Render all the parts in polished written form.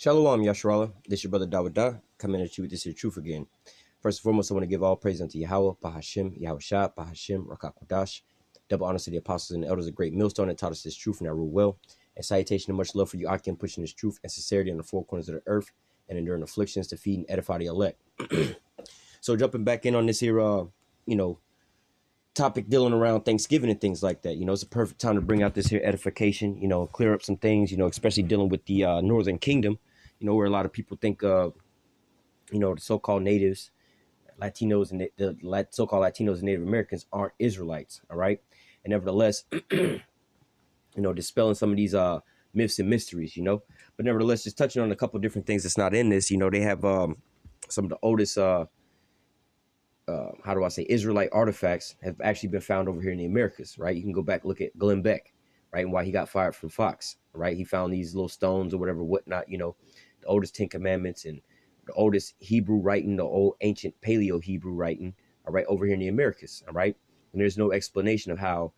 Shalom, Yasharallah. This is your brother Dawada, coming at you with this here truth again. First and foremost, I want to give all praise unto Yahweh, Bahashim, Yahushua, Bahashim, Rakakwadash. Double honors to the apostles and the elders, a great millstone that taught us this truth and I rule well. And salutation and much love for you, Akim, pushing this truth and sincerity on the four corners of the earth and enduring afflictions to feed and edify the elect. So jumping back in on this here, topic dealing around Thanksgiving and things like that. It's a perfect time to bring out this here edification, clear up some things, especially dealing with the Northern Kingdom, where a lot of people think, the so-called natives, Latinos, and the so-called Latinos and Native Americans aren't Israelites. All right. And nevertheless, dispelling some of these myths and mysteries, but nevertheless, just touching on a couple of different things that's not in this. They have some of the oldest Israelite artifacts have actually been found over here in the Americas, right? You can go back, look at Glenn Beck, right? And why he got fired from Fox, right? He found these little stones or whatever, whatnot, the oldest 10 Commandments and the oldest Hebrew writing, the old ancient Paleo Hebrew writing, all right, over here in the Americas, all right? And there's no explanation of how,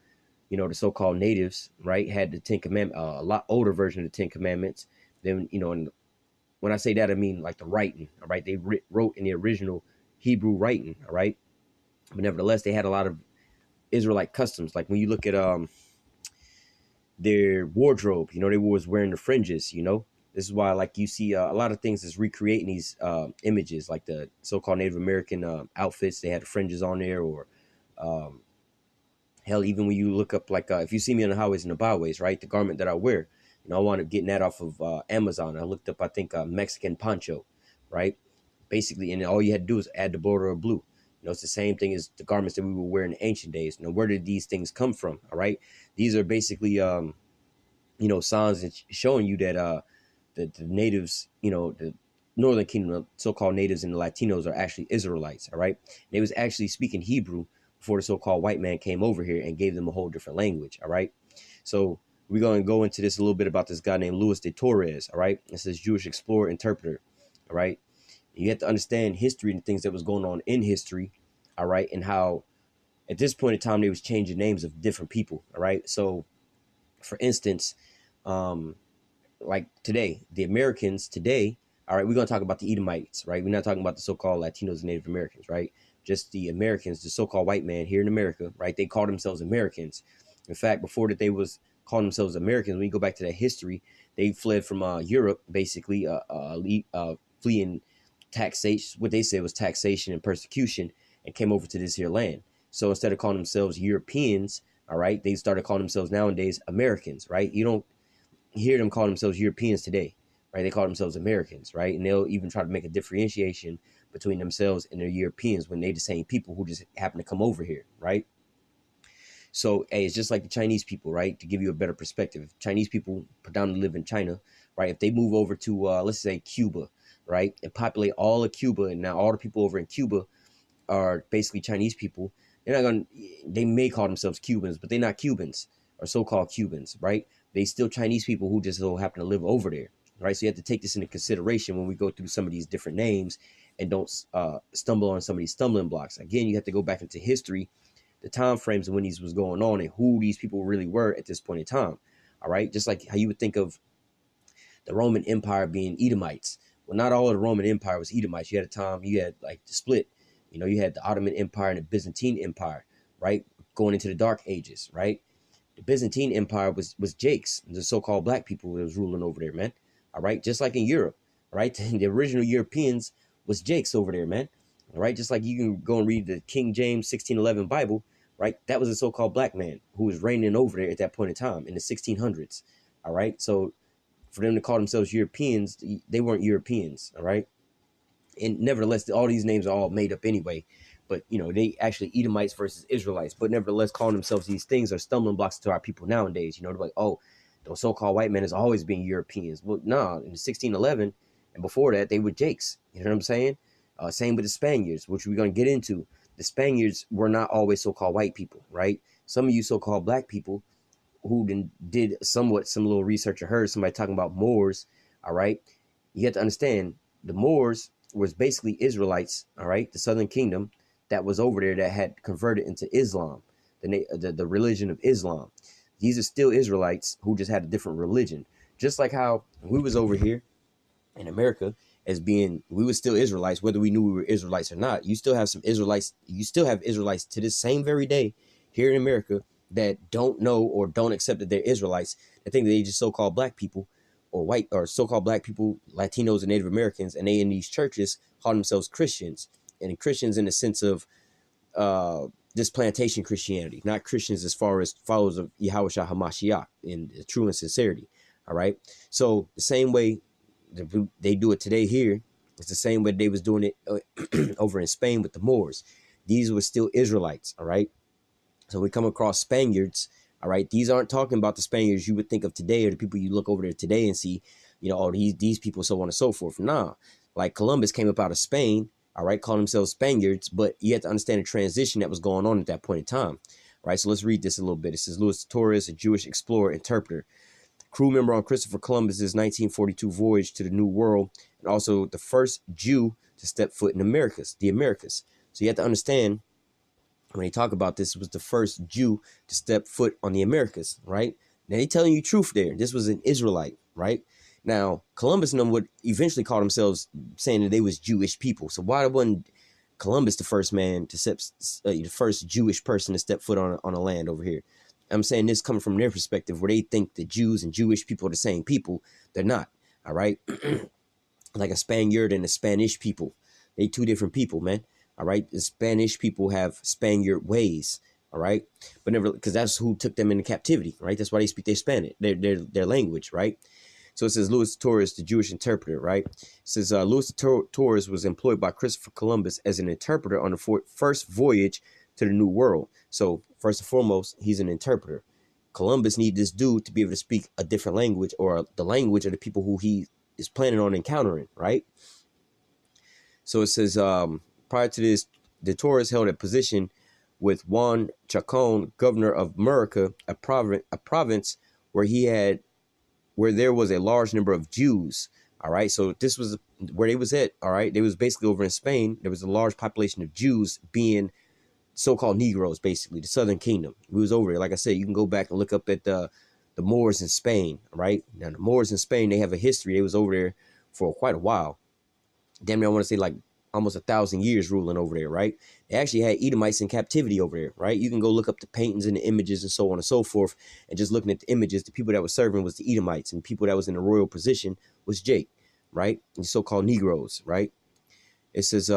the so-called natives, right, had the 10 Commandments, a lot older version of the 10 Commandments. Then, and when I say that, I mean like the writing, all right? They wrote in the original Hebrew writing, all right? But nevertheless, they had a lot of Israelite customs. Like when you look at their wardrobe, they was wearing the fringes, This is why, like, you see a lot of things is recreating these images, like the so-called Native American outfits. They had the fringes on there, or hell, even when you look up, like, if you see me on the highways and the byways, right, the garment that I wear, I wound up getting that off of Amazon. I looked up, I think, Mexican poncho, right? Basically, and all you had to do is add the border of blue. It's the same thing as the garments that we were wearing in ancient days. Where did these things come from? All right. These are basically, signs that showing you that the natives, the Northern Kingdom, the so-called natives and the Latinos are actually Israelites. All right. They was actually speaking Hebrew before the so-called white man came over here and gave them a whole different language. All right. So we're going to go into this a little bit about this guy named Louis de Torres. All right. This is Jewish explorer, interpreter. All right. You have to understand history and things that was going on in history, all right, and how at this point in time they was changing names of different people, all right. So, for instance, like today, the Americans today, all right, we're gonna talk about the Edomites, right? We're not talking about the so-called Latinos and Native Americans, right? Just the Americans, the so-called white man here in America, right? They called themselves Americans. In fact, before that, they was calling themselves Americans. When you go back to that history, they fled from Europe, basically, fleeing taxation, what they said was taxation and persecution, and came over to this here land. So instead of calling themselves Europeans, all right, they started calling themselves nowadays Americans, right? You don't hear them call themselves Europeans today, right? They call themselves Americans, right? And they'll even try to make a differentiation between themselves and their Europeans when they the same people who just happen to come over here, right? So, hey, it's just like the Chinese people, right? To give you a better perspective, Chinese people predominantly live in China, right? If they move over to, let's say, Cuba, right, and populate all of Cuba, and now all the people over in Cuba are basically Chinese people, they may call themselves Cubans, but they're not Cubans, or so-called Cubans, right? They still Chinese people who just so happen to live over there, right? So you have to take this into consideration when we go through some of these different names and don't stumble on some of these stumbling blocks. Again, you have to go back into history, the time frames of when these was going on and who these people really were at this point in time. All right. Just like how you would think of the Roman Empire being Edomites. Well, not all of the Roman Empire was Edomites. You had a time, you had like the split, you had the Ottoman Empire and the Byzantine Empire, right? Going into the Dark Ages, right? The Byzantine Empire was Jakes, the so-called black people that was ruling over there, man. All right. Just like in Europe, right? The original Europeans was Jakes over there, man. All right. Just like you can go and read the King James 1611 Bible, right? That was a so-called black man who was reigning over there at that point in time in the 1600s. All right. So for them to call themselves Europeans, they weren't Europeans. All right. And nevertheless, all these names are all made up anyway. But, they actually Edomites versus Israelites. But nevertheless, calling themselves these things are stumbling blocks to our people nowadays. They're like, oh, the so-called white man has always been Europeans. Well, nah, in 1611 and before that, they were Jakes. You know what I'm saying? Same with the Spaniards, which we're going to get into. The Spaniards were not always so-called white people, right? Some of you so-called black people who did somewhat some little research or heard somebody talking about Moors, all right? You have to understand the Moors was basically Israelites, all right? The Southern Kingdom that was over there that had converted into Islam, the religion of Islam. These are still Israelites who just had a different religion. Just like how we was over here in America as being, we were still Israelites, whether we knew we were Israelites or not. You still have some Israelites. You still have Israelites to this same very day here in America that don't know or don't accept that they're Israelites. They think they just so-called black people or white or so-called black people, Latinos and Native Americans, and they in these churches call themselves Christians, and Christians in the sense of this plantation Christianity, not Christians as far as followers of Yahushua HaMashiach in true and sincerity. All right. So the same way they do it today here, it's the same way they was doing it over in Spain with the Moors. These were still Israelites. All right. So we come across Spaniards. All right. These aren't talking about the Spaniards you would think of today or the people you look over there today and see, you know, oh, these people, so on and so forth. Nah, like Columbus came up out of Spain. All right, calling themselves Spaniards, but you have to understand the transition that was going on at that point in time. All right, so let's read this a little bit. It says, Louis Torres, a Jewish explorer, interpreter, crew member on Christopher Columbus's 1942 voyage to the New World, and also the first Jew to step foot in the Americas. So you have to understand, when they talk about this, was the first Jew to step foot on the Americas, right? Now they telling you truth there. This was an Israelite, right? Now, Columbus and them would eventually call themselves saying that they was Jewish people. So why wasn't Columbus the first man to step, the first Jewish person to step foot on a land over here? I'm saying this coming from their perspective, where they think the Jews and Jewish people are the same people. They're not. All right. Like a Spaniard and a Spanish people. They two different people, man. All right. The Spanish people have Spaniard ways. All right. But never, because that's who took them into captivity. Right. That's why they speak their Spanish, their language. Right. So it says Louis Torres, the Jewish interpreter, right? It says Louis Torres was employed by Christopher Columbus as an interpreter on the first voyage to the New World. So first and foremost, he's an interpreter. Columbus needed this dude to be able to speak a different language, or the language of the people who he is planning on encountering, right? So it says prior to this, the Torres held a position with Juan Chacon, governor of Murica, a province where there was a large number of Jews. All right. So this was where they was at. All right. They was basically over in Spain. There was a large population of Jews, being so-called Negroes, basically the Southern Kingdom. We was over there. Like I said, you can go back and look up at the Moors in Spain. Right. Now the Moors in Spain, they have a history. They was over there for quite a while. Damn near, I want to say like almost 1,000 years ruling over there, right? They actually had Edomites in captivity over there, right? You can go look up the paintings and the images and so on and so forth. And just looking at the images, the people that were serving was the Edomites, and people that was in a royal position was Jake, right? And so-called Negroes, right? It says,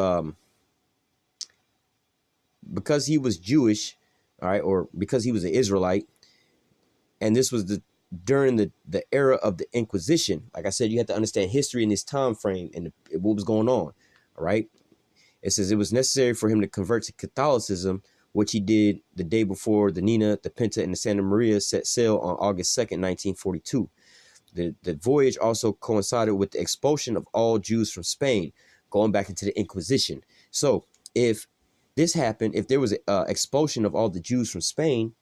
because he was Jewish, all right, or because he was an Israelite, and this was during the era of the Inquisition. Like I said, you have to understand history in this time frame and what was going on. All right. It says it was necessary for him to convert to Catholicism, which he did the day before the Nina, the Pinta, and the Santa Maria set sail on August 2nd, 1942. The voyage also coincided with the expulsion of all Jews from Spain, going back into the Inquisition. So if this happened, if there was an expulsion of all the Jews from Spain,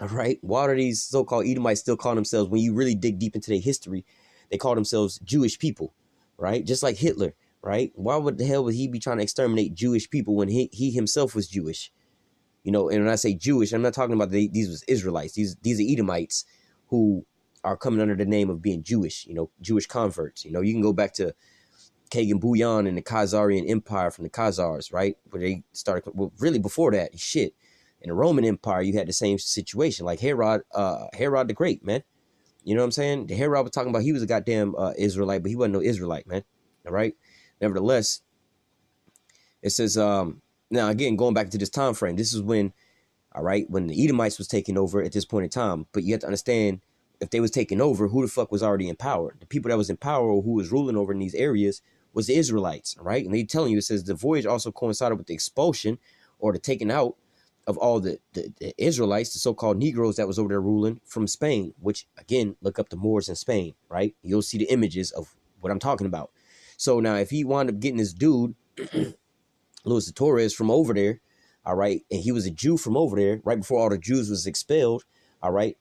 all right, why are these so-called Edomites still call themselves, when you really dig deep into their history, they call themselves Jewish people, right? Just like Hitler. Right? Why would the hell would he be trying to exterminate Jewish people when he himself was Jewish? You know, and when I say Jewish, I'm not talking about these was Israelites. These are Edomites who are coming under the name of being Jewish, you know, Jewish converts. You know, you can go back to Kagan Bouillon and the Khazarian Empire from the Khazars, right? Where they started, well, really before that, shit. In the Roman Empire, you had the same situation, like Herod the Great, man. You know what I'm saying? The Herod was talking about he was a goddamn Israelite, but he wasn't no Israelite, man. All right? Nevertheless, it says, now again, going back to this time frame, this is when, all right, when the Edomites was taking over at this point in time. But you have to understand, if they was taking over, who the fuck was already in power? The people that was in power, or who was ruling over in these areas, was the Israelites, all right? And they telling you, it says the voyage also coincided with the expulsion or the taking out of all the Israelites, the so-called Negroes that was over there ruling from Spain, which, again, look up the Moors in Spain, right? You'll see the images of what I'm talking about. So now if he wound up getting this dude, Louis Torres, from over there, all right, and he was a Jew from over there, right before all the Jews was expelled, all right.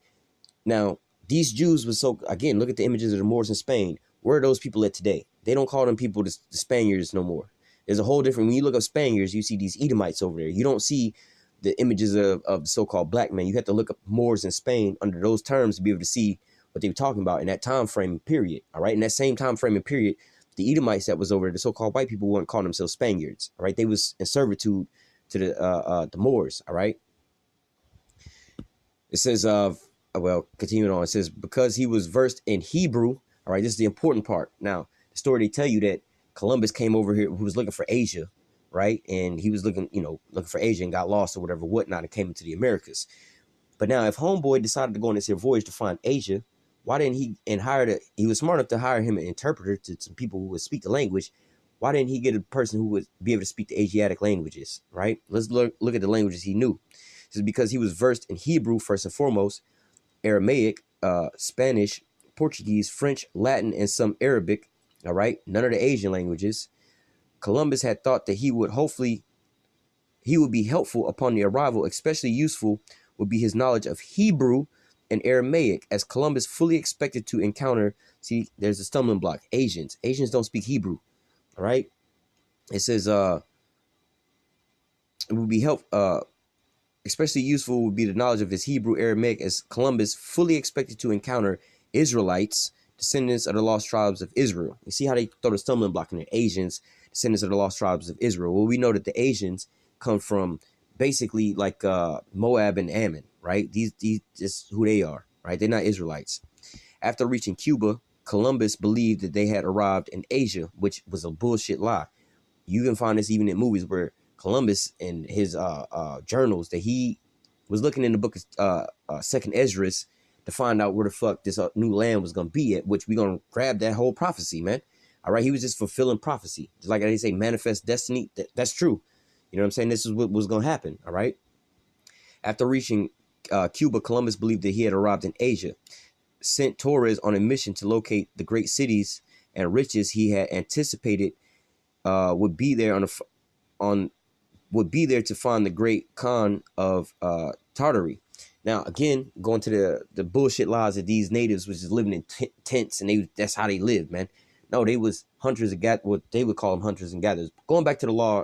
Now, these Jews was so, again, look at the images of the Moors in Spain. Where are those people at today? They don't call them people the Spaniards no more. There's a whole different, when you look up Spaniards, you see these Edomites over there. You don't see the images of the so-called black men. You have to look up Moors in Spain under those terms to be able to see what they were talking about in that time frame and period, all right. In that same time frame and period, the Edomites that was over there, the so-called white people, weren't calling themselves Spaniards. All right, they was in servitude to the Moors. All right, it says well, continuing on, it says because he was versed in Hebrew. All right, this is the important part. Now, the story they tell you that Columbus came over here, who was looking for Asia, right, and he was looking, looking for Asia and got lost or whatever, whatnot, and came into the Americas. But now, if Homeboy decided to go on this here voyage to find Asia, why didn't he was smart enough to hire him an interpreter to some people who would speak the language. Why didn't he get a person who would be able to speak the Asiatic languages, right? Let's look at the languages he knew. This is because he was versed in Hebrew, first and foremost, Aramaic, Spanish, Portuguese, French, Latin, and some Arabic, all right? None of the Asian languages. Columbus had thought that he would be helpful upon the arrival, especially useful would be his knowledge of Hebrew and Aramaic, as Columbus fully expected to encounter. See, there's a stumbling block. Asians don't speak Hebrew. All right. It says it would be especially useful would be the knowledge of his Hebrew Aramaic, as Columbus fully expected to encounter Israelites, descendants of the lost tribes of Israel. You see how they throw the stumbling block in there? Asians, descendants of the lost tribes of Israel. Well, we know that the Asians come from basically like Moab and Ammon, right? These just who they are, right? They're not Israelites. After reaching Cuba, Columbus believed that they had arrived in Asia, which was a bullshit lie. You can find this even in movies where Columbus in his journals that he was looking in the book of Second Esdras to find out where the fuck this new land was gonna be at, which we're gonna grab that whole prophecy, man. All right, he was just fulfilling prophecy, just like they say, manifest destiny. That's true. You know what I'm saying? This is what was gonna happen. All right. After reaching Cuba, Columbus believed that he had arrived in Asia, sent Torres on a mission to locate the great cities and riches he had anticipated would be there to find the great Khan of Tartary. Now, again, going to the bullshit lies that these natives was just living in tents and that's how they lived, man. No, they was hunters and what they would call them hunters and gatherers. Going back to the law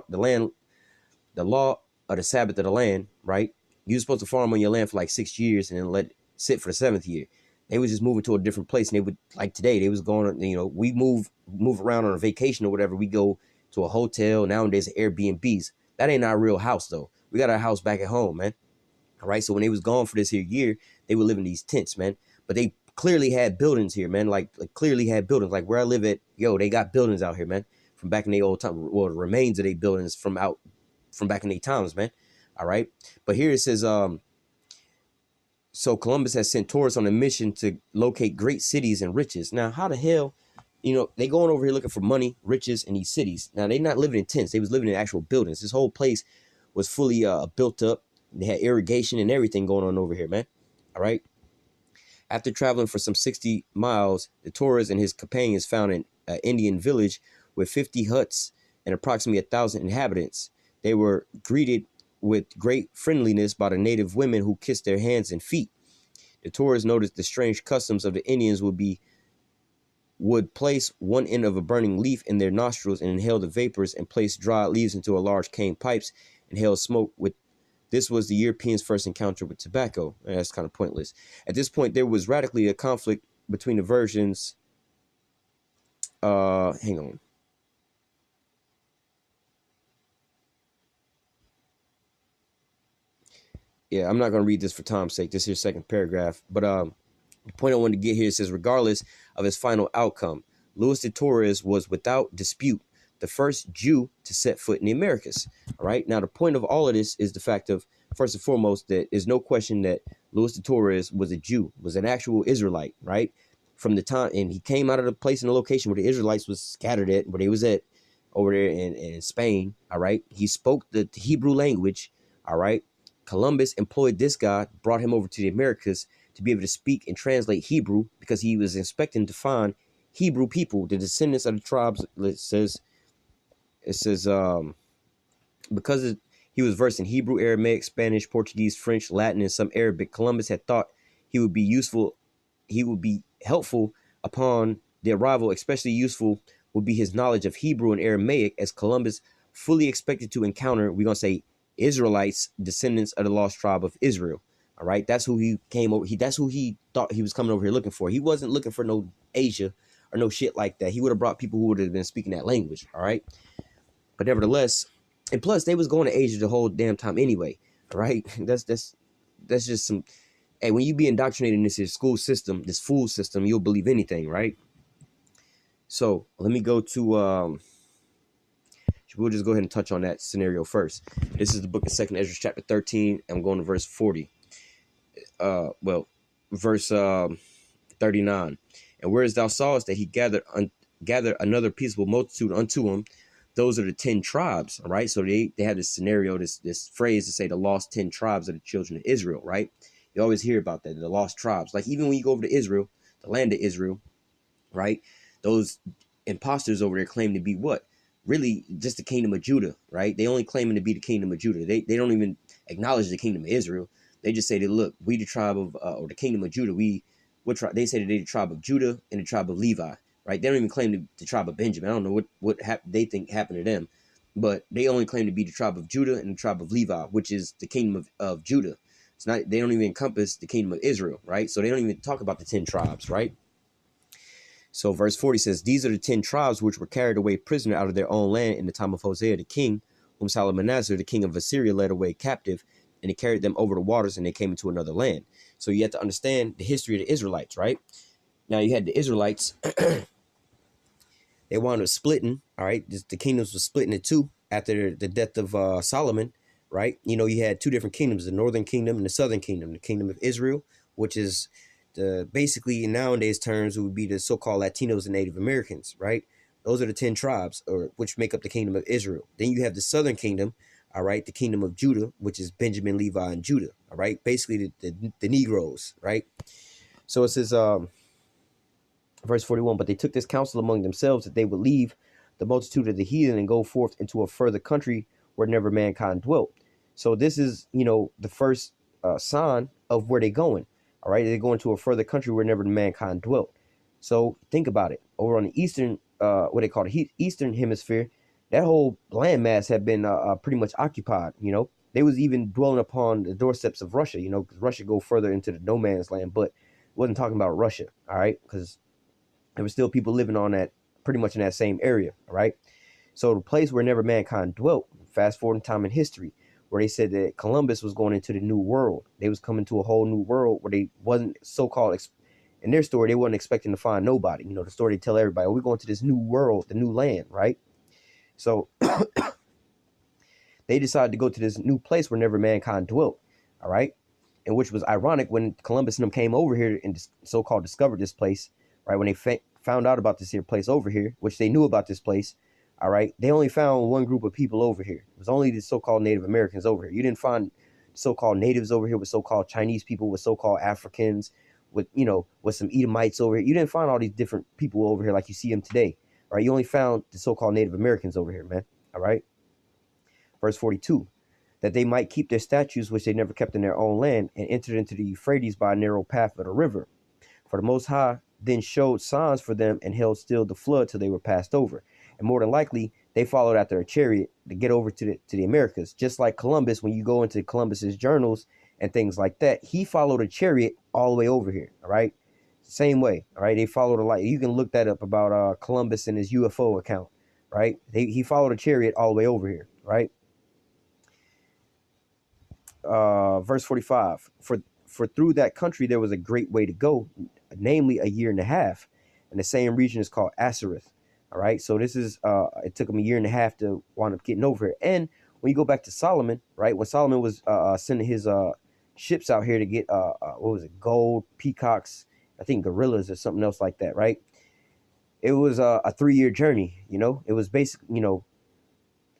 of the Sabbath of the land, right? You were supposed to farm on your land for like 6 years and then let it sit for the 7th year. They was just moving to a different place, and they would, like today, they was going, we move around on a vacation or whatever. We go to a hotel, nowadays Airbnbs. That ain't our real house though. We got our house back at home, man. All right. So when they was gone for this here year, they would live in these tents, man. But they clearly had buildings here, man. Like clearly had buildings. Like where I live at, they got buildings out here, man. From back in the old time, well, the remains of their buildings from back in their times, man. All right. But here it says, so Columbus has sent tourists on a mission to locate great cities and riches. Now, how the hell, they going over here looking for money, riches, and these cities. Now, they not living in tents. They was living in actual buildings. This whole place was fully built up. They had irrigation and everything going on over here, man. All right. After traveling for some 60 miles, the tourist and his companions found an Indian village with 50 huts and approximately 1,000 inhabitants. They were greeted with great friendliness by the native women who kissed their hands and feet. The tourists noticed the strange customs of the Indians would place one end of a burning leaf in their nostrils and inhale the vapors, and place dried leaves into a large cane pipes and inhale smoke with. This was the Europeans' first encounter with tobacco. That's kind of pointless. At this point, there was radically a conflict between the versions. Hang on. Yeah, I'm not going to read this for time's sake. This is your second paragraph. But the point I wanted to get here says, regardless of his final outcome, Luis de Torres was without dispute the first Jew to set foot in the Americas. All right. Now, the point of all of this is the fact of, first and foremost, that there's no question that Luis de Torres was a Jew, was an actual Israelite, right? From the time, and he came out of the place and the location where the Israelites was scattered at, where they was at over there in Spain. All right. He spoke the Hebrew language. All right. Columbus employed this guy, brought him over to the Americas to be able to speak and translate Hebrew, because he was expecting to find Hebrew people, the descendants of the tribes. It says because he was versed in Hebrew, Aramaic, Spanish, Portuguese, French, Latin, and some Arabic. Columbus had thought he would be helpful upon the arrival. Especially useful would be his knowledge of Hebrew and Aramaic, as Columbus fully expected to encounter, we're going to say, Israelites, descendants of the lost tribe of Israel. All right. That's who he came over. That's who he thought he was coming over here looking for. He wasn't looking for no Asia. or no shit like that. He would have brought people who would have been speaking that language. All right. But nevertheless, and plus they was going to Asia the whole damn time anyway. All right. That's just some. Hey, when you be indoctrinated in this school system, this fool system, you'll believe anything, right? So let me go to we'll just go ahead and touch on that scenario first. This is the book of 2nd Ezra chapter 13. I'm going to verse 40. Verse 39. And whereas thou sawest that he gathered another peaceable multitude unto him, those are the 10 tribes, all right? So they have this scenario, this phrase to say the lost 10 tribes of the children of Israel, right? You always hear about that, the lost tribes. Like even when you go over to Israel, the land of Israel, right? Those imposters over there claim to be what? Really just the kingdom of Judah, right? They only claiming to be the kingdom of Judah. They don't even acknowledge the kingdom of Israel. They just say that, look, we the tribe of, or the kingdom of Judah. They say that they the tribe of Judah and the tribe of Levi, right? They don't even claim the tribe of Benjamin. I don't know what they think happened to them, but they only claim to be the tribe of Judah and the tribe of Levi, which is the kingdom of Judah. It's not, they don't even encompass the kingdom of Israel, right? So they don't even talk about the 10 tribes, right? So verse 40 says, these are the 10 tribes which were carried away prisoner out of their own land in the time of Hosea the king, whom Salmanassar, the king of Assyria, led away captive, and he carried them over the waters, and they came into another land. So you have to understand the history of the Israelites, right? Now you had the Israelites, they wound up splitting, all right? The kingdoms were split into two after the death of Solomon, right? You know, you had two different kingdoms, the northern kingdom and the southern kingdom. The kingdom of Israel, which is basically in nowadays terms, it would be the so-called Latinos and Native Americans, right? Those are the 10 tribes, which make up the kingdom of Israel. Then you have the southern kingdom, all right, the kingdom of Judah, which is Benjamin, Levi, and Judah, all right? Basically the Negroes, right? So it says, verse 41, but they took this counsel among themselves that they would leave the multitude of the heathen and go forth into a further country where never mankind dwelt. So this is, you know, the first sign of where they're going. All right, they're going to a further country where never mankind dwelt. So think about it. Over on the eastern, what they call the eastern hemisphere, that whole landmass had been pretty much occupied. You know, they was even dwelling upon the doorsteps of Russia. You know, because Russia go further into the no man's land, but it wasn't talking about Russia. All right, because there were still people living on that, pretty much in that same area. All right, so the place where never mankind dwelt. Fast forward in time in history, where they said that Columbus was going into the new world. They was coming to a whole new world where they wasn't so-called, in their story, they wasn't expecting to find nobody. You know, the story they tell everybody, oh, we're going to this new world, the new land, right? So they decided to go to this new place where never mankind dwelt, all right? And which was ironic when Columbus and them came over here and so-called discovered this place, right? When they found out about this here place over here, which they knew about this place, all right, they only found one group of people over here. It was only the so-called Native Americans over here. You didn't find so-called natives over here with so-called Chinese people, with so-called Africans, with, you know, with some Edomites over here. You didn't find all these different people over here like you see them today, all right? You only found the so-called Native Americans over here, man, all right? Verse 42, that they might keep their statues, which they never kept in their own land, and entered into the Euphrates by a narrow path of the river. For the Most High then showed signs for them and held still the flood till they were passed over. And more than likely, they followed after a chariot to get over to the Americas. Just like Columbus, when you go into Columbus's journals and things like that, he followed a chariot all the way over here. All right, same way. All right, they followed a light. You can look that up about Columbus and his UFO account. Right, he followed a chariot all the way over here. Right. Verse 45. For through that country there was a great way to go, namely a year and a half, and the same region is called Ashereth. All right, so this is it took him a year and a half to wind up getting over it. And when you go back to Solomon, right, when Solomon was sending his ships out here to get what was it, gold, peacocks, I think gorillas or something else like that, right? It was a 3-year journey. You know, it was basically, you know,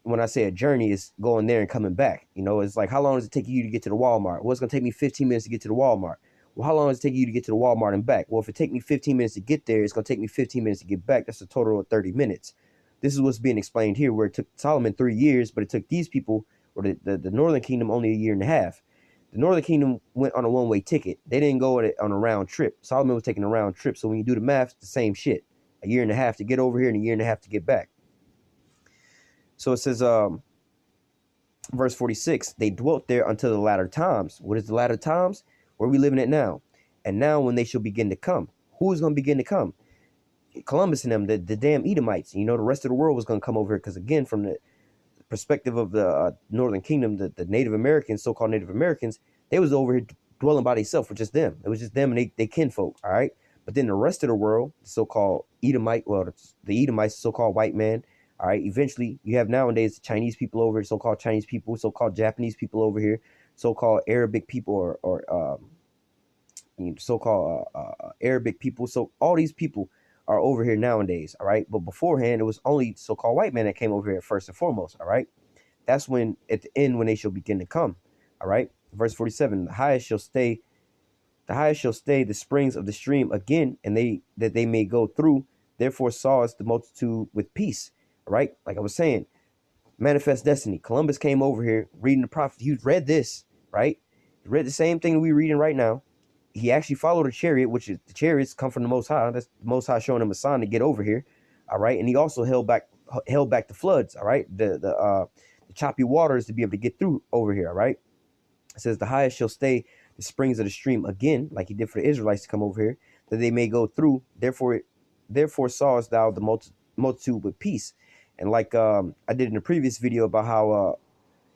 when I say a journey, it's going there and coming back. You know, it's like, how long does it take you to get to the Walmart? Well, it's going to take me 15 minutes to get to the Walmart. Well, how long does it take you to get to the Walmart and back? Well, if it take me 15 minutes to get there, it's going to take me 15 minutes to get back. That's a total of 30 minutes. This is what's being explained here, where it took Solomon 3 years, but it took these people, or the Northern Kingdom, only a year and a half. The Northern Kingdom went on a one-way ticket. They didn't go on a round trip. Solomon was taking a round trip. So when you do the math, it's the same shit. A year and a half to get over here and a year and a half to get back. So it says, verse 46, they dwelt there until the latter times. What is the latter times? Where we living at now. And now when they shall begin to come. Who is going to begin to come? Columbus and them, the damn Edomites. You know, the rest of the world was going to come over here because, again, from the perspective of the Northern Kingdom, the Native Americans, so-called Native Americans, they was over here dwelling by themselves with just them. It was just them and they kinfolk, all right? But then the rest of the world, the so-called Edomite, well, the Edomites, so-called white man, all right? Eventually, you have nowadays Chinese people over here, so-called Chinese people, so-called Japanese people over here, so-called Arabic people or so-called Arabic people. So all these people are over here nowadays, all right? But beforehand, it was only so-called white men that came over here first and foremost, all right? That's when, at the end, when they shall begin to come, all right? Verse 47, the highest shall stay the springs of the stream again, and that they may go through. Therefore sawest the multitude with peace, all right? Like I was saying, manifest destiny. Columbus came over here reading the prophet. He read this, right? He read the same thing we're reading right now. He actually followed a chariot, which is the chariots come from the Most High. That's the Most High showing him a sign to get over here, all right? And he also held back the floods, all right? The choppy waters to be able to get through over here, all right? It says the highest shall stay the springs of the stream again, like he did for the Israelites to come over here, that they may go through. Therefore sawest thou the multitude with peace. And like I did in the previous video about how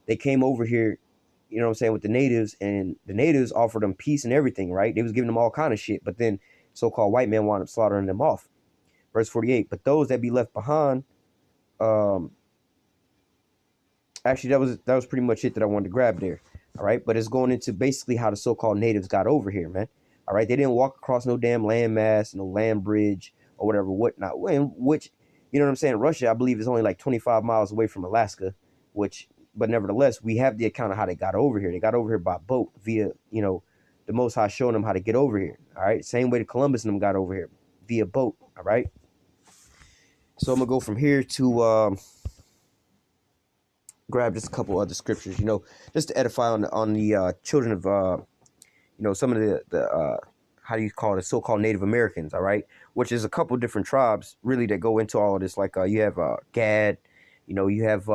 they came over here, you know what I'm saying, with the natives, and the natives offered them peace and everything, right? They was giving them all kind of shit, but then so-called white men wound up slaughtering them off. Verse 48, but those that be left behind, actually that was pretty much it that I wanted to grab there. All right, but it's going into basically how the so-called natives got over here, man. All right, they didn't walk across no damn landmass, no land bridge or whatever, whatnot. Which, you know what I'm saying? Russia, I believe, is only like 25 miles away from Alaska, but nevertheless, we have the account of how they got over here. They got over here by boat via, you know, the Most High showing them how to get over here. All right, same way the Columbus and them got over here via boat. All right, so I'm gonna go from here to grab just a couple other scriptures, you know, just to edify on the children of you know, some of the how do you call it, so-called Native Americans, all right, which is a couple different tribes really that go into all of this. Like you have Gad, you know, you have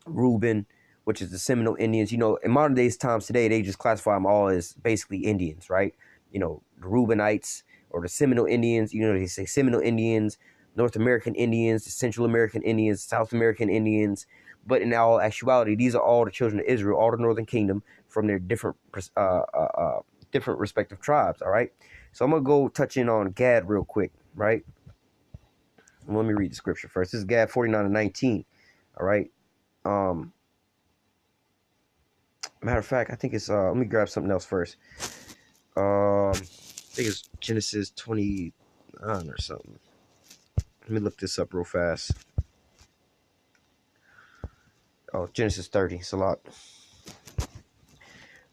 Reuben, which is the Seminole Indians. You know, in modern days times today, they just classify them all as basically Indians, right? You know, the Reubenites or the Seminole Indians. You know, they say Seminole Indians, North American Indians, the Central American Indians, South American Indians. But in all actuality, these are all the children of Israel, all the Northern Kingdom from their different respective tribes, all right? So I'm going to go touch in on Gad real quick, right? Let me read the scripture first. This is Gad 49:19, all right? Matter of fact, I think it's, let me grab something else first. I think it's Genesis 29 or something. Let me look this up real fast. Oh, Genesis 30. It's a lot.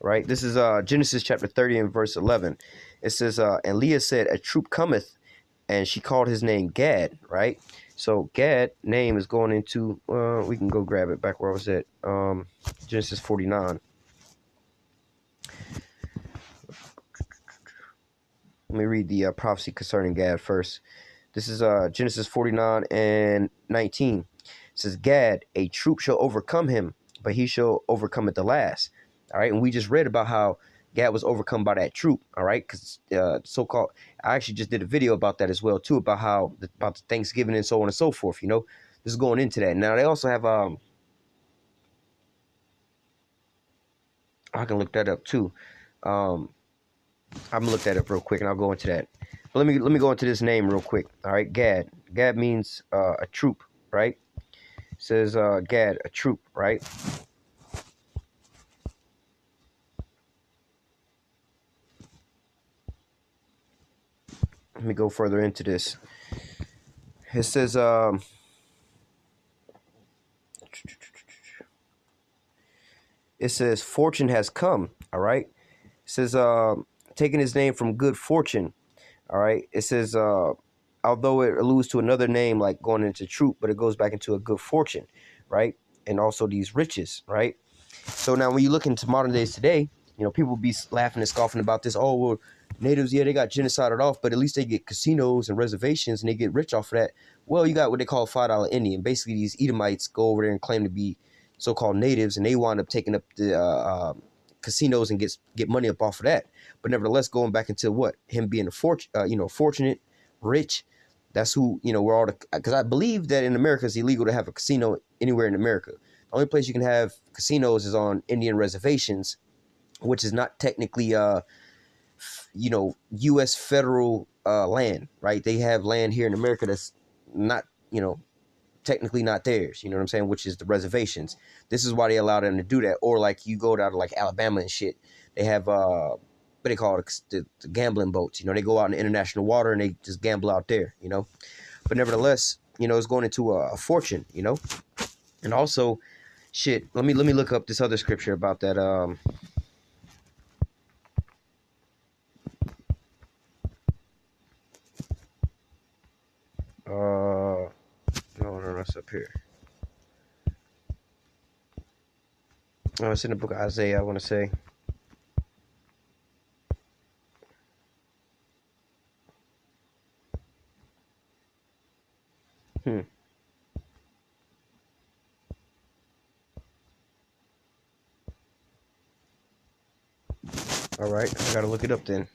Right? This is Genesis chapter 30 and verse 11. It says, and Leah said, a troop cometh, and she called his name Gad, right? So Gad name is going into, we can go grab it back where I was at. Genesis 49. Let me read the prophecy concerning Gad first. This is Genesis 49 and 19. It says, Gad, a troop shall overcome him, but he shall overcome at the last. All right, and we just read about how Gad was overcome by that troop. All right, because so-called, I actually just did a video about that as well too, about how about the Thanksgiving and so on and so forth. You know, this is going into that. Now they also have I can look that up too. I'm gonna look that up real quick, and I'll go into that. But let me go into this name real quick. All right, Gad. Gad means a troop, right? It says Gad, a troop, right? Let me go further into this. It says fortune has come. All right. It says taking his name from good fortune. All right. It says although it alludes to another name like going into troop, but it goes back into a good fortune, right? And also these riches, right? So now when you look into modern days today, you know, people be laughing and scoffing about this. Oh, well, natives, yeah, they got genocided off, but at least they get casinos and reservations and they get rich off of that. Well, you got what they call $5 Indian. Basically, these Edomites go over there and claim to be so-called natives, and they wind up taking up the casinos and get money up off of that. But nevertheless, going back into what him being fortunate, rich, That's who, where all the, because I believe that in America it's illegal to have a casino anywhere in America. The only place you can have casinos is on Indian reservations, which is not technically U.S. federal land, right? They have land here in America that's not, technically not theirs. You know what I'm saying? Which is the reservations. This is why they allow them to do that. Or like you go down to like Alabama and shit, they have what they call it, the gambling boats. They go out in international water and they just gamble out there. But nevertheless, it's going into a fortune. And also, shit. Let me look up this other scripture about that. No, that's up here. Oh, it's in the book of Isaiah, I want to say. Hmm. All right, I gotta look it up then.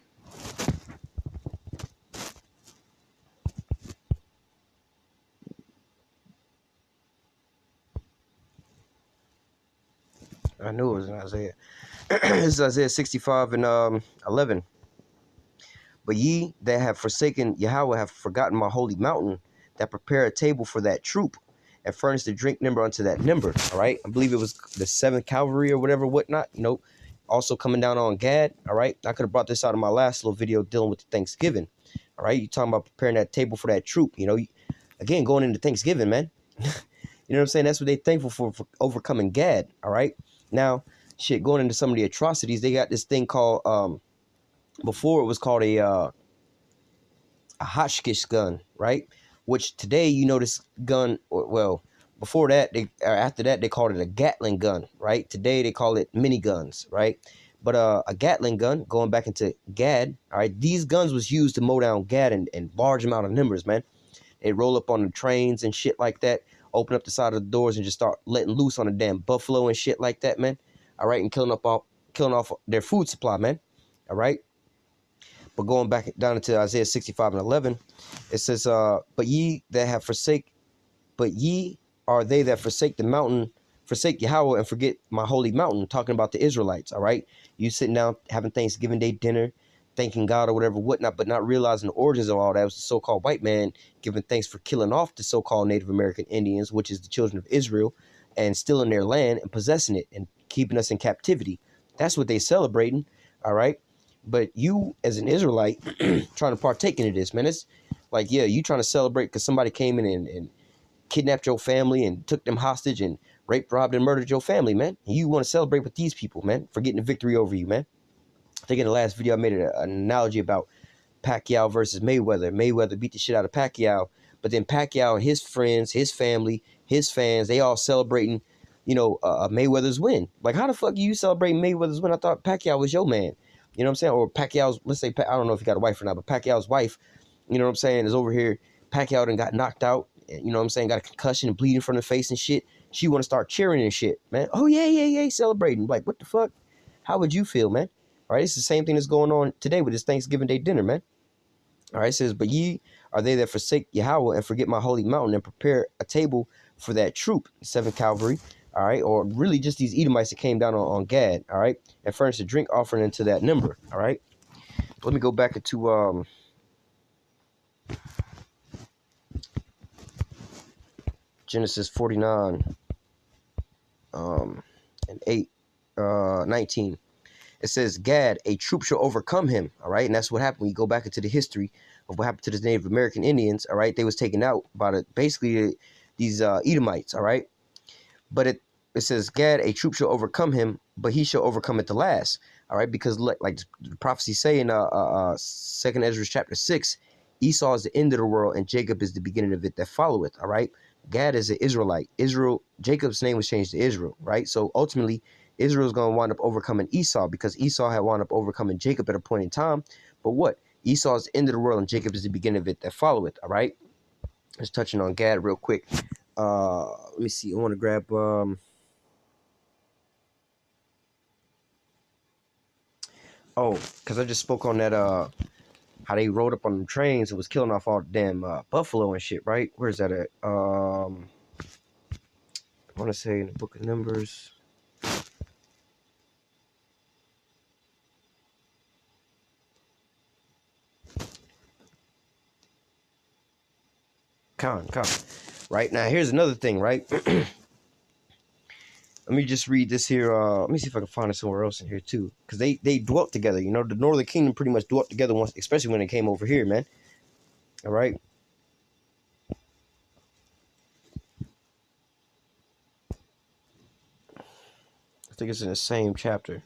I knew it was in Isaiah. This is Isaiah 65 and 11. But ye that have forsaken Yahweh have forgotten my holy mountain, that prepare a table for that troop, and furnish the drink number unto that number. All right. I believe it was the 7th Cavalry or whatever, whatnot. Also coming down on Gad. All right. I could have brought this out in my last little video dealing with the Thanksgiving. All right. You talking about preparing that table for that troop. Again, going into Thanksgiving, man. You know what I'm saying? That's what they thankful for overcoming Gad. All right. Now, shit, going into some of the atrocities, they got this thing called before it was called a Hotchkiss gun, right? Which today, this gun, well, before that, after that, they called it a Gatling gun, right? Today, they call it miniguns, right? But a Gatling gun, going back into Gad, all right, these guns was used to mow down Gad in large amount of numbers, man. They roll up on the trains and shit like that, open up the side of the doors and just start letting loose on the damn buffalo and shit like that, man. All right, and killing off their food supply, man. All right. But going back down into Isaiah 65 and 11, it says, but ye are they that forsake the mountain, forsake Yahweh and forget my holy mountain, talking about the Israelites, all right? You sitting down having Thanksgiving Day dinner, thanking God or whatever, whatnot, but not realizing the origins of all that. It was the so-called white man giving thanks for killing off the so-called Native American Indians, which is the children of Israel, and stealing their land and possessing it and keeping us in captivity. That's what they celebrating, all right? But you, as an Israelite, trying to partake into this, man, it's like, yeah, you trying to celebrate because somebody came in and kidnapped your family and took them hostage and raped, robbed, and murdered your family, man. And you want to celebrate with these people, man, for getting a victory over you, man. I think in the last video I made an analogy about Pacquiao versus Mayweather. Mayweather beat the shit out of Pacquiao, but then Pacquiao and his friends, his family, his fans, they all celebrating, Mayweather's win. Like, how the fuck are you celebrating Mayweather's win? I thought Pacquiao was your man. You know what I'm saying? Or Pacquiao's, let's say, I don't know if he got a wife or not, but Pacquiao's wife, you know what I'm saying, is over here. Pacquiao done got knocked out, you know what I'm saying, got a concussion and bleeding from the face and shit. She want to start cheering and shit, man. Oh, yeah, yeah, yeah, celebrating. Like, what the fuck? How would you feel, man? All right, it's the same thing that's going on today with this Thanksgiving Day dinner, man. All right, it says, but ye are they that forsake Yahweh and forget my holy mountain and prepare a table for that troop, 7th Cavalry, all right, or really just these Edomites that came down on Gad, all right, and furnish a drink offering into that number, all right. Let me go back into Genesis 49 and 19. It says, Gad, a troop shall overcome him, all right, and that's what happened when you go back into the history of what happened to the Native American Indians, all right. They was taken out by basically these Edomites, all right. But it says, Gad, a troop shall overcome him, but he shall overcome at the last. All right, because like the prophecies say in 2nd Ezra chapter 6, Esau is the end of the world and Jacob is the beginning of it that followeth. All right. Gad is an Israelite. Jacob's name was changed to Israel, right? So ultimately, Israel is going to wind up overcoming Esau because Esau had wound up overcoming Jacob at a point in time. But what? Esau is the end of the world and Jacob is the beginning of it that followeth. All right. Just touching on Gad real quick. Let me see. I want to grab because I just spoke on that how they rode up on them trains and was killing off all the damn buffalo and shit, right? Where's that at? I want to say in the book of Numbers. Con. Right now, here's another thing, right? Let me just read this here. Let me see if I can find it somewhere else in here too, because they dwelt together. You know, the Northern Kingdom pretty much dwelt together once, especially when they came over here, man. All right. I think it's in the same chapter.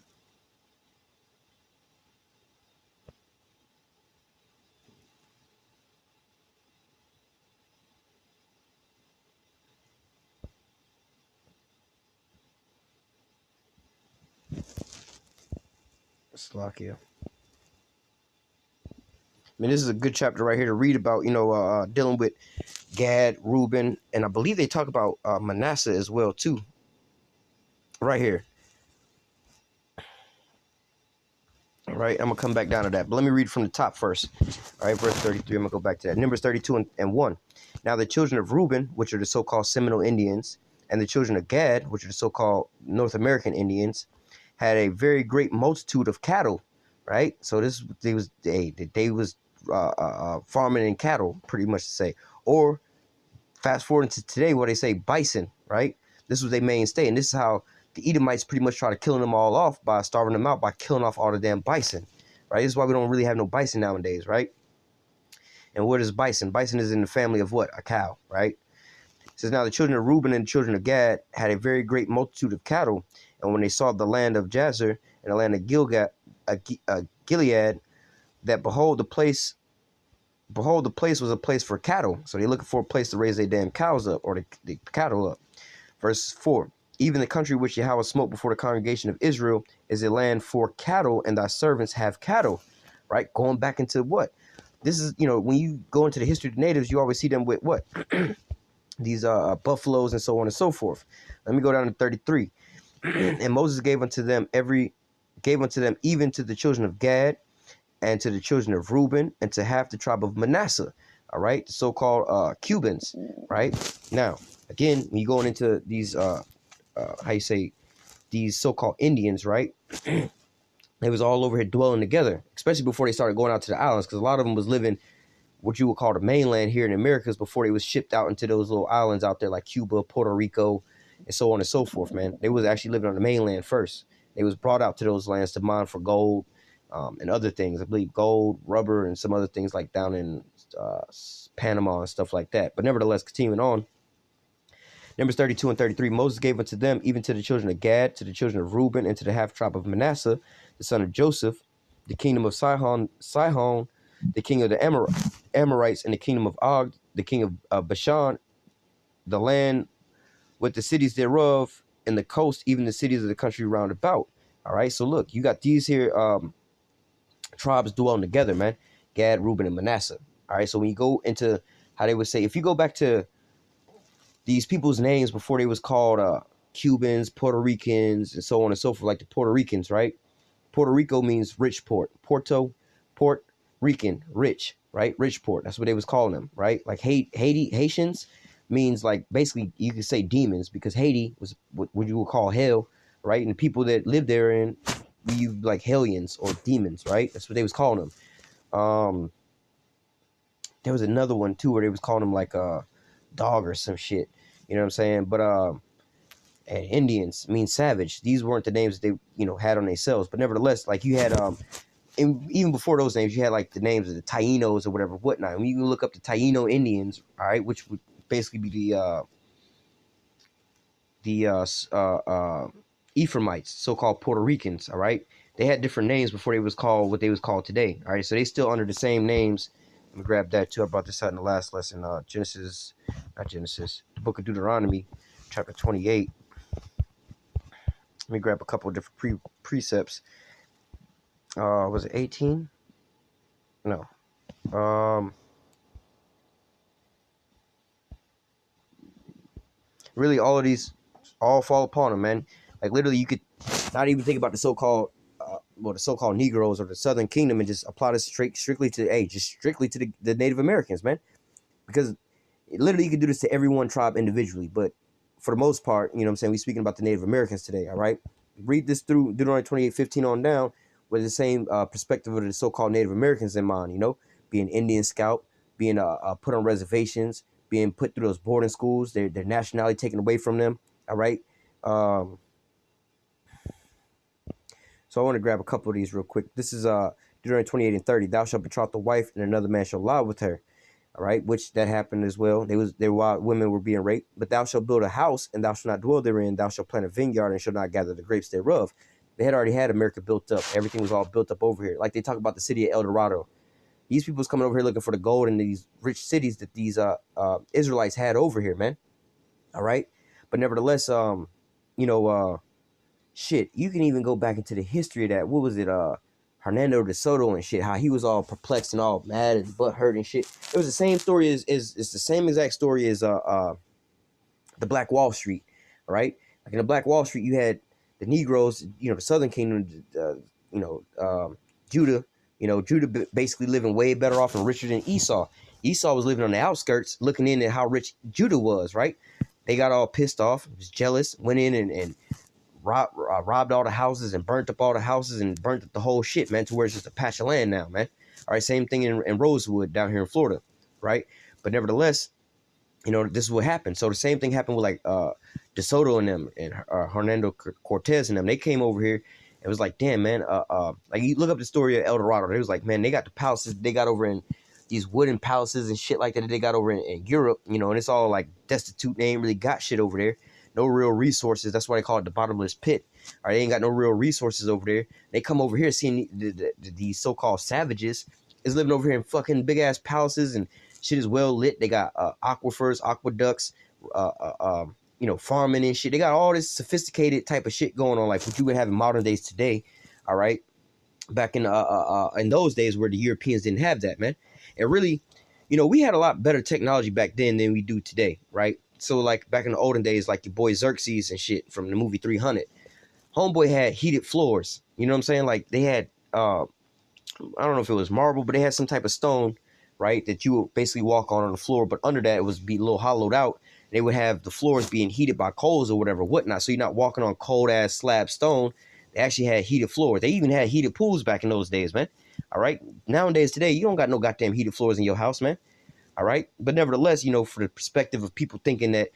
Slovakia. I mean, this is a good chapter right here to read about, you know, dealing with Gad, Reuben, and I believe they talk about Manasseh as well, too. Right here. All right, I'm going to come back down to that. But let me read from the top first. All right, verse 33, I'm going to go back to that. Numbers 32 and 1. Now the children of Reuben, which are the so-called Seminole Indians, and the children of Gad, which are the so-called North American Indians, had a very great multitude of cattle, right? So they was farming and cattle, pretty much to say. Or fast forward into today, where they say bison, right? This was their mainstay, and this is how the Edomites pretty much try to killing them all off by starving them out by killing off all the damn bison, right? This is why we don't really have no bison nowadays, right? And what is bison? Bison is in the family of what? A cow, right? It says, now the children of Reuben and the children of Gad had a very great multitude of cattle, and when they saw the land of Jazer and the land of Gilead, that behold, the place was a place for cattle. So they're looking for a place to raise their damn cows up, or the cattle up. Verse 4, even the country which Yahweh smote before the congregation of Israel is a land for cattle, and thy servants have cattle. Right? Going back into what? This is, you know, when you go into the history of the natives, you always see them with what? These buffaloes and so on and so forth. Let me go down to 33. And Moses gave unto them even to the children of Gad and to the children of Reuben and to half the tribe of Manasseh. All right, the so-called Cubans. Right now, again, when you going into these how you say, these so-called Indians, right? They was all over here dwelling together, especially before they started going out to the islands, because a lot of them was living what you would call the mainland here in the Americas before they was shipped out into those little islands out there like Cuba, Puerto Rico, and so on and so forth, man. They was actually living on the mainland first. They was brought out to those lands to mine for gold and other things. I believe gold, rubber, and some other things like down in Panama and stuff like that. But nevertheless, continuing on, Numbers 32 and 33, Moses gave unto them, even to the children of Gad, to the children of Reuben, and to the half tribe of Manasseh, the son of Joseph, the kingdom of Sihon, the king of the Amorites, and the kingdom of Og, the king of Bashan, the land with the cities thereof, and the coast, even the cities of the country round about. All right, so look, you got these here tribes dwelling together, man. Gad, Reuben, and Manasseh. All right, so when you go into how they would say, if you go back to these people's names before they was called Cubans, Puerto Ricans, and so on and so forth, like the Puerto Ricans, right? Puerto Rico means rich port. Port Rican, rich, right? Rich port. That's what they was calling them, right? Like Haitians means like basically you could say demons, because Haiti was what you would call hell, right? And the people that lived there in, you like hellions or demons, right? That's what they was calling them. There was another one too where they was calling them like a dog or some shit. You know what I'm saying? But and Indians mean savage. These weren't the names that they, you know, had on themselves. But nevertheless, like you had and even before those names, you had like the names of the Tainos or whatever, whatnot. When you look up the Taino Indians, all right, which would basically be the Ephraimites, so-called Puerto Ricans, all right. They had different names before they was called what they was called today. All right, so they still under the same names. Let me grab that too. I brought this out in the last lesson. The book of Deuteronomy, chapter 28. Let me grab a couple of different precepts. Was it 18? No. Really, all fall upon them, man. Like literally, you could not even think about the so-called well, the so-called Negroes or the Southern Kingdom, and just apply this strictly to, hey, just strictly to the Native Americans, man. Because literally you could do this to every one tribe individually, but for the most part, you know what I'm saying, we're speaking about the Native Americans today, all right? Read this through Deuteronomy 28:15 on down with the same perspective of the so-called Native Americans in mind, you know, being Indian scout, being put on reservations, being put through those boarding schools, their nationality taken away from them, all right? So I want to grab a couple of these real quick. This is Deuteronomy 28:30. Thou shalt betroth the wife, and another man shall lie with her. All right, which that happened as well. While women were being raped. But thou shalt build a house, and thou shalt not dwell therein. Thou shalt plant a vineyard, and shalt not gather the grapes thereof. They had already had America built up. Everything was all built up over here. Like they talk about the city of El Dorado. These people's coming over here looking for the gold in these rich cities that these Israelites had over here, man. All right, but nevertheless, you know, shit, you can even go back into the history of that. What was it? Hernando de Soto and shit, how he was all perplexed and all mad and butt hurt and shit. It was the same story as it's the same exact story as the Black Wall Street, right? Like in the Black Wall Street, you had the Negroes, you know, the Southern Kingdom, you know, Judah, you know, Judah basically living way better off and richer than Esau. Esau was living on the outskirts, looking in at how rich Judah was, right? They got all pissed off, was jealous, went in and robbed all the houses and burnt up all the houses and burnt up the whole shit, man, to where it's just a patch of land now, man. All right, same thing in Rosewood down here in Florida, right? But nevertheless, you know, this is what happened. So the same thing happened with like DeSoto and them and Hernando Cortez and them. They came over here. It was like, damn, man. Like you look up the story of El Dorado. It was like, man, they got the palaces they got over in these wooden palaces and shit like that they got over in Europe, you know, and it's all like destitute. They ain't really got shit over there. No real resources. That's why they call it the bottomless pit. All right, they ain't got no real resources over there. They come over here seeing these so-called savages is living over here in fucking big ass palaces and shit is well lit. They got aquifers, aqueducts, you know, farming and shit. They got all this sophisticated type of shit going on, like what you would have in modern days today. All right, back in those days where the Europeans didn't have that, man. And really, you know, we had a lot better technology back then than we do today, right? So like back in the olden days, like your boy Xerxes and shit from the movie 300, homeboy had heated floors. You know what I'm saying? Like they had, I don't know if it was marble, but they had some type of stone, right? That you would basically walk on the floor. But under that, it was be a little hollowed out. They would have the floors being heated by coals or whatever, whatnot. So you're not walking on cold ass slab stone. They actually had heated floors. They even had heated pools back in those days, man. All right. Nowadays, today, you don't got no goddamn heated floors in your house, man. All right. But nevertheless, you know, for the perspective of people thinking that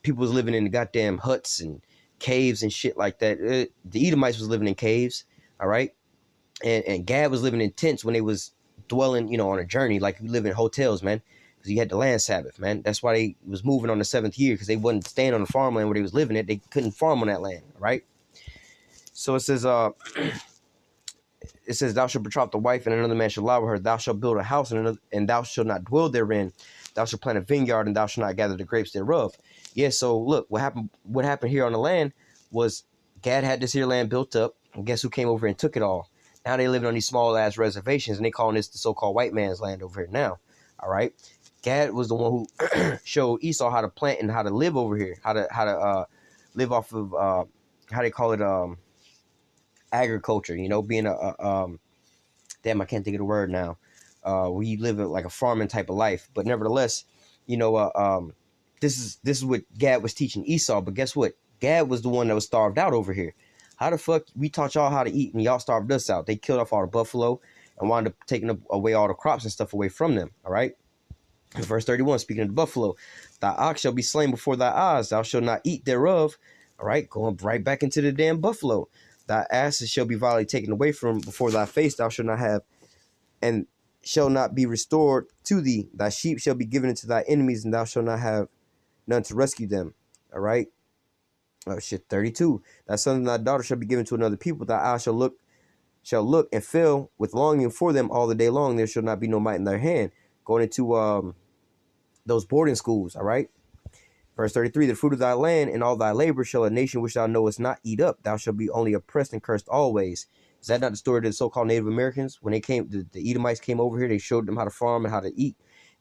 people was living in the goddamn huts and caves and shit like that. The Edomites was living in caves. All right. And Gad was living in tents when they was dwelling, you know, on a journey. Like we live in hotels, man. Because you had the land Sabbath, man. That's why they was moving on the 7th year, because they wasn't staying on the farmland where they was living at. They couldn't farm on that land. All right. So it says, thou shalt betroth the wife, and another man shall lie with her. Thou shalt build a house, and thou shalt not dwell therein. Thou shalt plant a vineyard, and thou shalt not gather the grapes thereof. Yeah, so look, what happened here on the land was Gad had this here land built up, and guess who came over and took it all? Now they living on these small-ass reservations, and they calling this the so-called white man's land over here now, all right? Gad was the one who showed Esau how to plant and how to live over here, how to live off of, how they call it, agriculture, you know, being damn, I can't think of the word now, where you live like a farming type of life. But nevertheless, you know, this is what Gad was teaching Esau. But guess what? Gad was the one that was starved out over here. How the fuck we taught y'all how to eat and y'all starved us out? They killed off all the buffalo and wound up taking away all the crops and stuff away from them. All right. In verse 31, speaking of the buffalo, thy ox shall be slain before thy eyes. Thou shalt not eat thereof. All right. Going right back into the damn buffalo. Thy asses shall be violently taken away from before thy face. Thou shalt not have, and shall not be restored to thee. Thy sheep shall be given into thy enemies, and thou shalt not have none to rescue them. All right. Oh shit. 32. Thy son and thy daughter shall be given to another people. Thy eyes shall look and fill with longing for them all the day long. There shall not be no might in their hand. Going into those boarding schools. All right. Verse 33, the fruit of thy land and all thy labor shall a nation which thou knowest not eat up. Thou shalt be only oppressed and cursed always. Is that not the story of the so-called Native Americans? When they came, the Edomites came over here, they showed them how to farm and how to eat.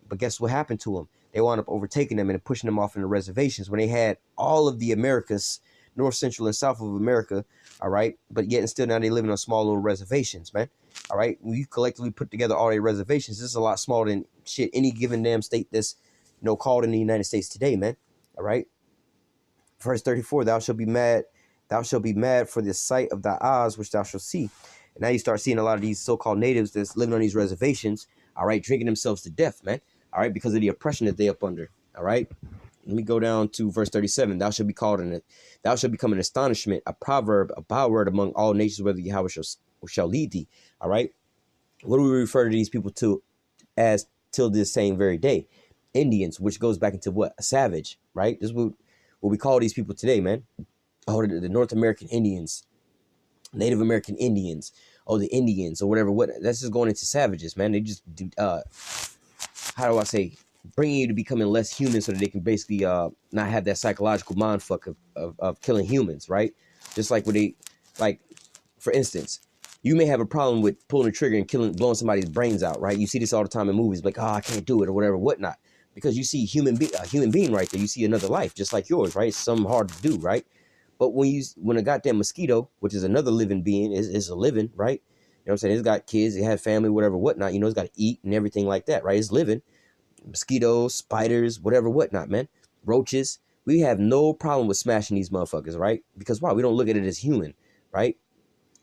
But guess what happened to them? They wound up overtaking them and pushing them off in the reservations when they had all of the Americas, North, Central, and South of America. All right. But yet and still now they living on small little reservations, man. All right. When you collectively put together all their reservations, this is a lot smaller than shit any given damn state that's, called in the United States today, man. All right. Verse 34, thou shalt be mad for the sight of thy eyes, which thou shalt see. And now you start seeing a lot of these so-called natives that's living on these reservations, all right, drinking themselves to death, man. All right, because of the oppression that they up under. All right. Let me go down to verse 37. Thou shalt become an astonishment, a proverb, a byword among all nations, whether Yahweh shall lead thee. All right. What do we refer to these people to as till this same very day? Indians, which goes back into what? A savage, right? This is what we call these people today, man. Oh, the North American Indians, Native American Indians, the Indians or whatever. That's just going into savages, man. They just do, how do I say, bringing you to becoming less human so that they can basically not have that psychological mind fuck of killing humans, right? Just like for instance, you may have a problem with pulling a trigger and blowing somebody's brains out, right? You see this all the time in movies, like, I can't do it or whatever, whatnot. Because you see a human being right there. You see another life just like yours, right? It's something hard to do, right? But when a goddamn mosquito, which is another living being, is a living, right? You know what I'm saying? It's got kids, it has family, whatever, whatnot. It's got to eat and everything like that, right? It's living. Mosquitoes, spiders, whatever, whatnot, man. Roaches. We have no problem with smashing these motherfuckers, right? Because why? We don't look at it as human, right?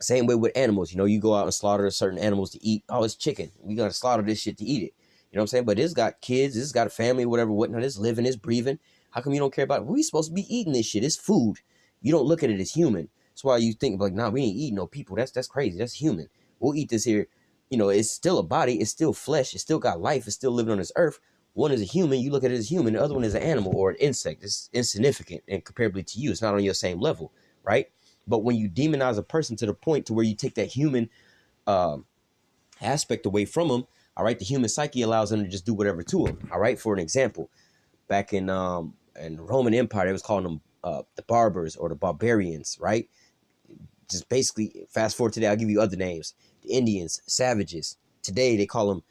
Same way with animals. You go out and slaughter certain animals to eat. Oh, it's chicken. We got to slaughter this shit to eat it. You know what I'm saying? But it's got kids, it's got a family, whatever, whatnot. It's living, it's breathing. How come you don't care about it? We supposed to be eating this shit. It's food. You don't look at it as human. That's why you think like, nah, we ain't eating no people. That's crazy. That's human. We'll eat this here. It's still a body. It's still flesh. It's still got life. It's still living on this earth. One is a human. You look at it as human. The other one is an animal or an insect. It's insignificant and comparably to you. It's not on your same level, right? But when you demonize a person to the point to where you take that human aspect away from them, all right, the human psyche allows them to just do whatever to them. All right, for an example, back in the Roman Empire, they was calling them the barbers or the barbarians, right? Just basically, fast forward today, I'll give you other names. The Indians, savages. Today, they call them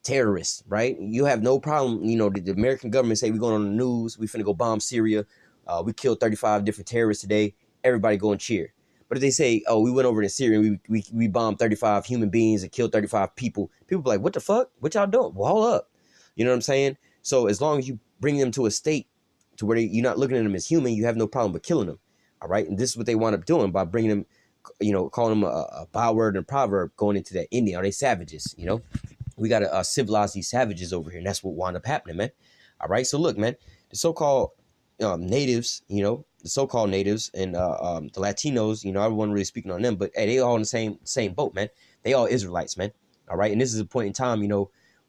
terrorists, right? You have no problem, the American government say we're going on the news, we finna go bomb Syria, we killed 35 different terrorists today, everybody go and cheer. But if they say, oh, we went over to Syria and we bombed 35 human beings and killed 35 people be like, what the fuck? What y'all doing? Well, hold up. You know what I'm saying? So as long as you bring them to a state to where you're not looking at them as human, you have no problem with killing them. All right. And this is what they wind up doing by bringing them, calling them a byword and proverb going into that Indian. Are they savages? We got to civilize these savages over here. And that's what wound up happening, man. All right. So look, man, the so-called natives, the so-called natives and the Latinos, I wasn't really speaking on them, but hey, they all in the same boat, man. They all Israelites, man. All right. And this is a point in time,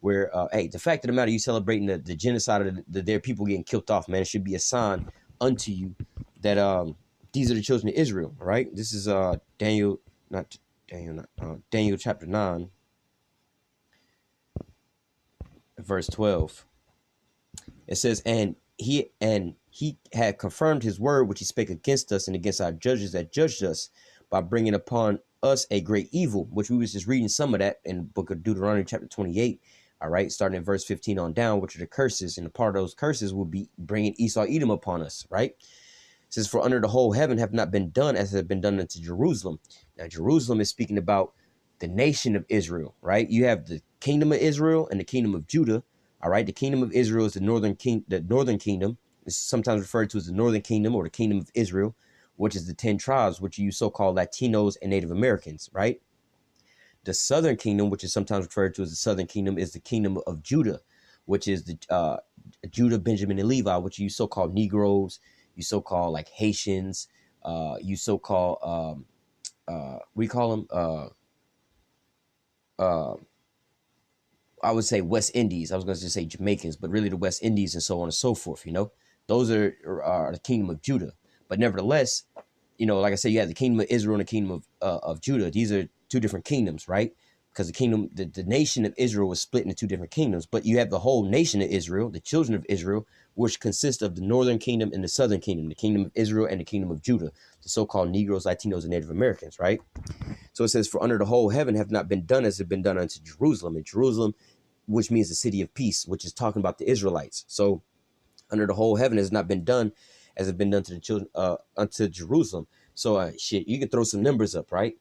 where, hey, the fact of the matter, you celebrating the genocide of their people getting killed off, man, it should be a sign unto you that these are the children of Israel. All right. This is Daniel chapter 9, verse 12. It says, and he had confirmed his word, which he spake against us and against our judges that judged us, by bringing upon us a great evil, which we was just reading some of that in the book of Deuteronomy chapter 28. All right, starting in verse 15 on down, which are the curses. And a part of those curses will be bringing Esau, Edom upon us, right? It says, for under the whole heaven have not been done as have been done unto Jerusalem. Now, Jerusalem is speaking about the nation of Israel, right? You have the kingdom of Israel and the kingdom of Judah. All right, the kingdom of Israel is the northern kingdom. It's sometimes referred to as the northern kingdom or the kingdom of Israel, which is the 10 tribes, which you so-called Latinos and Native Americans, right? The southern kingdom, which is sometimes referred to as the southern kingdom, is the kingdom of Judah, which is the Judah, Benjamin, and Levi, which you so-called Negroes, you so-called like Haitians, you so-called we call them I would say West Indies. I was going to say Jamaicans, but really the West Indies and so on and so forth. Those are the kingdom of Judah. But nevertheless, like I said, you have the kingdom of Israel and the kingdom of Judah. These are two different kingdoms, right? Because the nation of Israel was split into two different kingdoms. But you have the whole nation of Israel, the children of Israel, which consist of the northern kingdom and the southern kingdom, the kingdom of Israel and the kingdom of Judah, the so-called Negroes, Latinos, and Native Americans, right? So it says, for under the whole heaven have not been done as have been done unto Jerusalem. And Jerusalem, which means the city of peace, which is talking about the Israelites. So under the whole heaven has not been done as have been done to the children unto Jerusalem. So shit, you can throw some numbers up, right?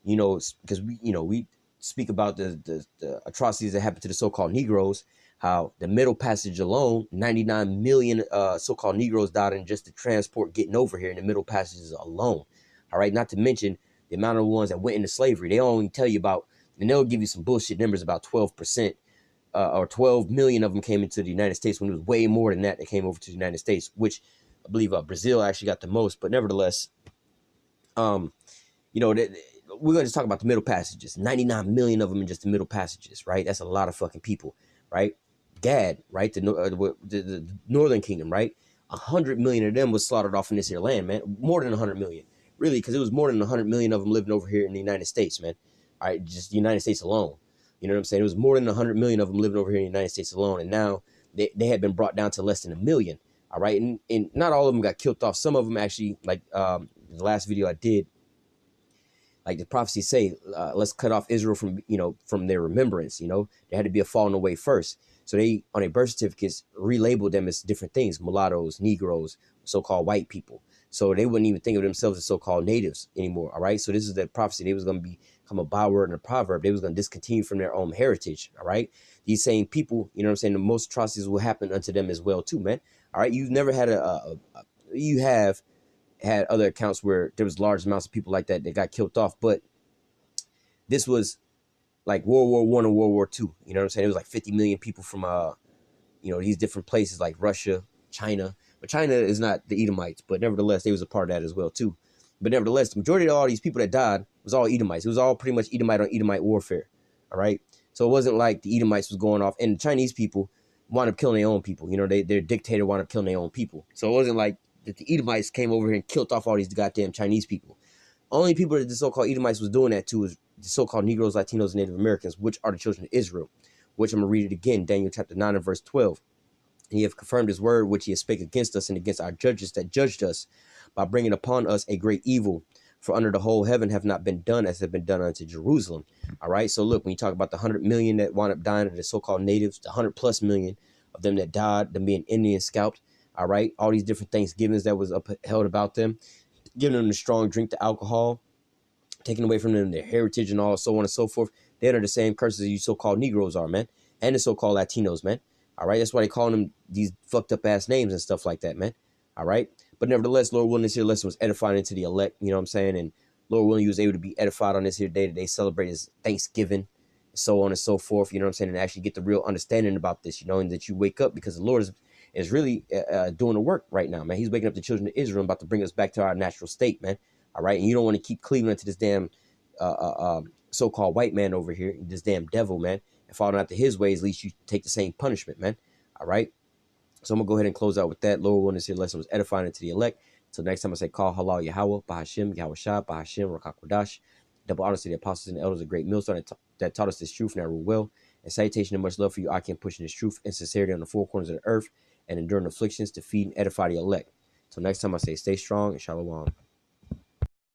You know, because we speak about the atrocities that happened to the so-called Negroes, how the Middle Passage alone, 99 million so-called Negroes died in just the transport getting over here in the Middle Passages alone. All right, not to mention the amount of ones that went into slavery. They only tell you about, and they'll give you some bullshit numbers about 12%, or 12 million of them came into the United States, when it was way more than that that came over to the United States, which I believe Brazil actually got the most. But nevertheless, um, you know, we're going to talk about the Middle Passages. 99 million of them in just the Middle Passages, right? That's a lot of fucking people, right? Gad, right? The Northern Kingdom, right? 100 million of them was slaughtered off in this here land, man. More than 100 million, really, because it was more than 100 million of them living over here in the United States, man. All right, just the United States alone. You know what I'm saying? It was more than 100 million of them living over here in the United States alone, and now they had been brought down to less than a million. All right, and not all of them got killed off. Some of them actually, like the last video I did, like the prophecies say, let's cut off Israel from their remembrance. There had to be a falling away first. So they, on their birth certificates, relabeled them as different things: mulattoes, Negroes, so-called white people. So they wouldn't even think of themselves as so-called natives anymore. All right. So this is the prophecy. They was going to become a byword and a proverb. They was going to discontinue from their own heritage. All right. These same people, you know what I'm saying, the most atrocities will happen unto them as well too, man. All right. You've never had you have had other accounts where there was large amounts of people like that got killed off, but this was like World War I and World War II. You know what I'm saying? It was like 50 million people from these different places like Russia, China. But China is not the Edomites, but nevertheless, they was a part of that as well too. But nevertheless, the majority of all these people that died was all Edomites. It was all pretty much Edomite on Edomite warfare. All right. So it wasn't like the Edomites was going off, and the Chinese people wound up killing their own people. Their dictator wound up killing their own people. So it wasn't like that the Edomites came over here and killed off all these goddamn Chinese people. Only people that the so-called Edomites was doing that to was the so-called Negroes, Latinos, and Native Americans, which are the children of Israel, which I'm going to read it again, Daniel chapter 9 and verse 12. And he have confirmed his word, which he has spake against us and against our judges that judged us, by bringing upon us a great evil. For under the whole heaven have not been done as have been done unto Jerusalem. All right. So look, when you talk about the 100 million that wound up dying of the so-called natives, the 100 plus million of them that died, them being Indian scalped. All right. All these different Thanksgivings that was upheld about them, giving them the strong drink, the alcohol, taking away from them their heritage and all, so on and so forth. They're under the same curses you so-called Negroes are, man. And the so-called Latinos, man. All right. That's why they call them these fucked up ass names and stuff like that, man. All right. But nevertheless, Lord willing, this here lesson was edifying into the elect, you know what I'm saying? And Lord willing, you was able to be edified on this here day that they celebrate as Thanksgiving, so on and so forth, you know what I'm saying? And actually get the real understanding about this, and that you wake up, because the Lord is really doing the work right now, man. He's waking up the children of Israel, about to bring us back to our natural state, man. All right. And you don't want to keep cleaving to this damn so-called white man over here, this damn devil, man, and following after his ways, at least you take the same punishment, man. All right. So I'm going to go ahead and close out with that. Lord willing, this here lesson was edifying into the elect. Until next time, I say, call halal Yahweh, Bahashim, Yahweh Shah, Bahashim, Rakakwadash. Double honor to the apostles and the elders, a great millstone that taught us this truth and that rule well. And salutation and much love for you, I can pushing this truth and sincerity on the four corners of the earth and enduring afflictions to feed and edify the elect. Until next time, I say, stay strong and shalom.